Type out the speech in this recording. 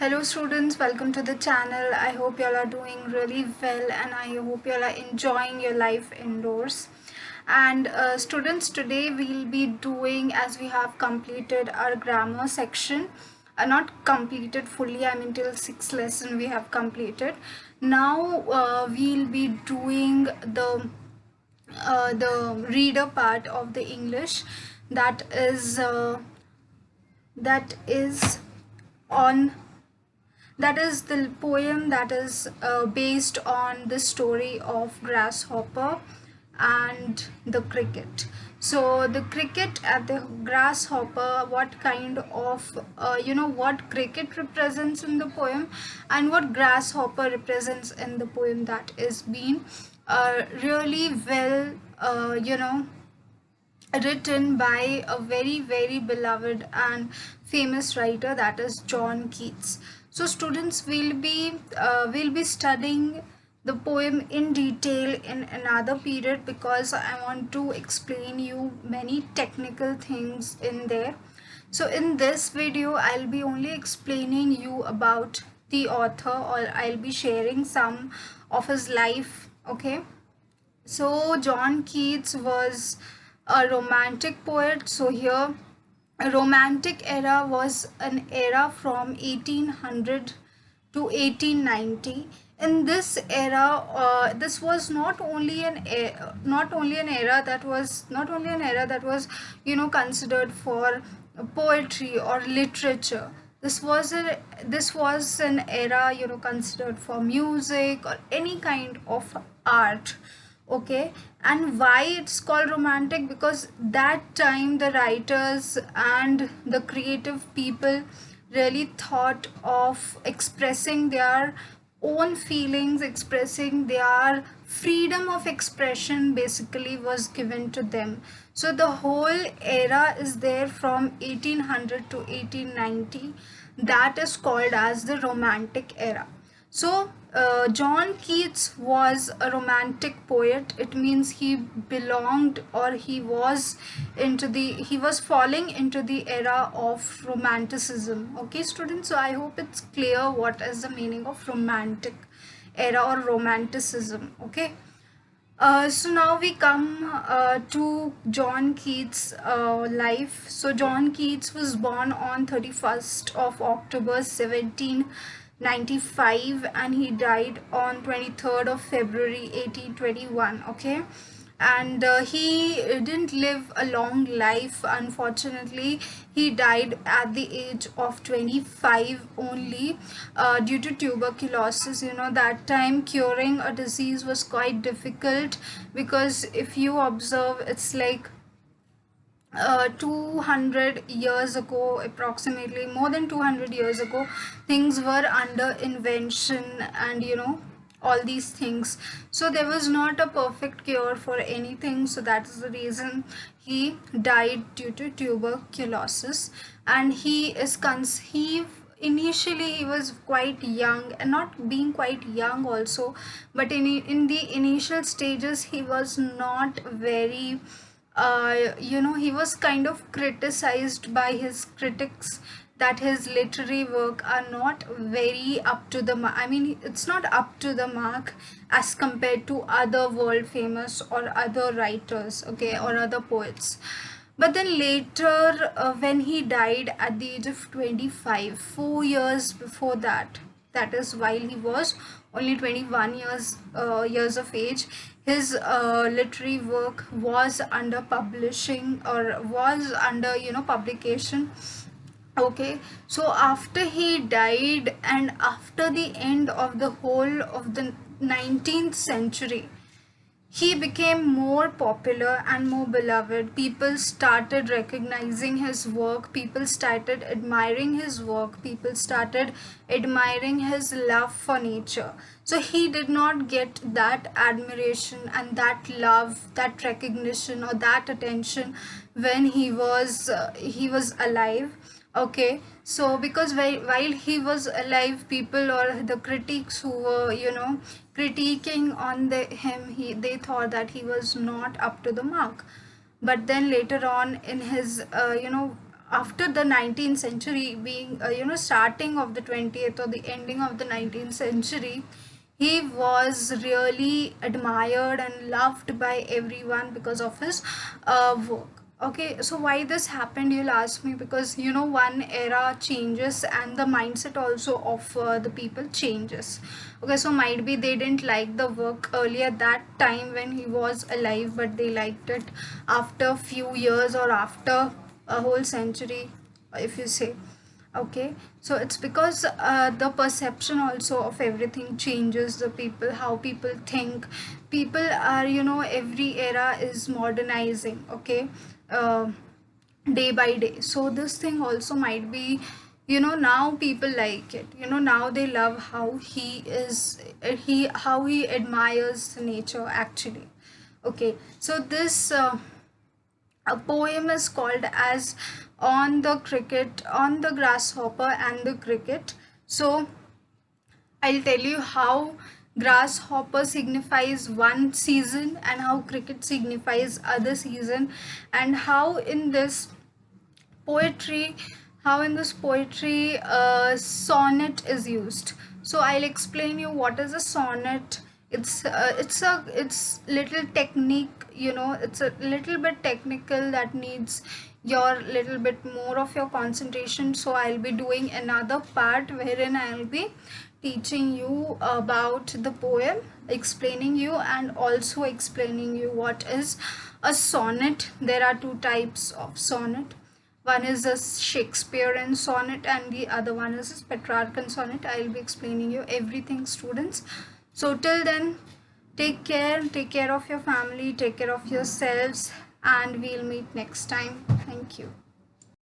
Hello students, welcome to the channel. I hope you all are doing really well and I hope you all are enjoying your life indoors. And students, today we'll be doing, as we have completed our grammar section, not completed fully, I mean till 6th lesson we have completed. Now we'll be doing the reader part of the English, that is on that is the poem that is based on the story of Grasshopper and the cricket. So the cricket and the grasshopper, what kind of what cricket represents in the poem and what grasshopper represents in the poem, that is being really well written by a very beloved and famous writer, that is John Keats. So students will be studying the poem in detail in another period, because I want to explain you many technical things in there. So in this video I'll be only explaining you about the author, or I'll be sharing some of his life. Okay, so John Keats was a romantic poet. So here, a romantic era was an era from 1800 to 1890. In this era, this was not only an era that was considered for poetry or literature. This was an era considered for music or any kind of art. Okay, and why it's called romantic? Because that time the writers and the creative people really thought of expressing their own feelings, expressing their freedom of expression basically was given to them. So the whole era is there from 1800 to 1890, that is called as the romantic era. So John Keats was a romantic poet. It means he belonged, or he was falling into the era of romanticism. Okay students, so I hope it's clear what is the meaning of romantic era or romanticism. Okay, so now we come to John Keats' life. So John Keats was born on 31st of October 1795, and he died on 23rd of February 1821. Okay, and he didn't live a long life, unfortunately. He died at the age of 25 only, due to tuberculosis. That time curing a disease was quite difficult, because if you observe, it's like 200 years ago, approximately more than 200 years ago, things were under invention, and all these things. So there was not a perfect cure for anything, so that is the reason he died due to tuberculosis. And he is conceived initially, he was quite young, and not being quite young also, but in the initial stages he was not very he was kind of criticized by his critics, that his literary work are not very up to the mark. I mean, it's not up to the mark as compared to other world famous or other writers, okay, or other poets. But then later, when he died at the age of 25, 4 years before that, that is while he was only 21 years of age, his literary work was under publishing, or was under publication. Okay, so after he died, and after the end of the whole of the 19th century, he became more popular and more beloved. People started recognizing his work. People started admiring his work. People started admiring his love for nature. So he did not get that admiration and that love, that recognition, or that attention when he was alive. Okay, so because while he was alive, people or the critics who were critiquing on him, they thought that he was not up to the mark. But then later on in his after the 19th century being starting of the 20th or the ending of the 19th century, he was really admired and loved by everyone because of his work. Okay, so why this happened, you'll ask me, because one era changes and the mindset also of the people changes. Okay, so might be they didn't like the work earlier that time when he was alive, but they liked it after few years or after a whole century, if you say. Okay, so it's because the perception also of everything changes, the people, how people think. People are, every era is modernizing. Okay, uh, day by day. So this thing also might be, now people like it, now they love how he is, how he admires nature actually. Okay, so this a poem is called as on the grasshopper and the cricket. So I'll tell you how grasshopper signifies one season and how cricket signifies other season, and poetry how in this poetry sonnet is used. So I'll explain you what is a sonnet. It's little technique, it's a little bit technical that needs your little bit more of your concentration. So I'll be doing another part wherein I'll be teaching you about the poem, explaining you, and also explaining you what is a sonnet. There are two types of sonnet. One is a Shakespearean sonnet and the other one is a Petrarchan sonnet. I'll be explaining you everything, students. So till then, take care of your family, take care of yourselves, and we'll meet next time. Thank you.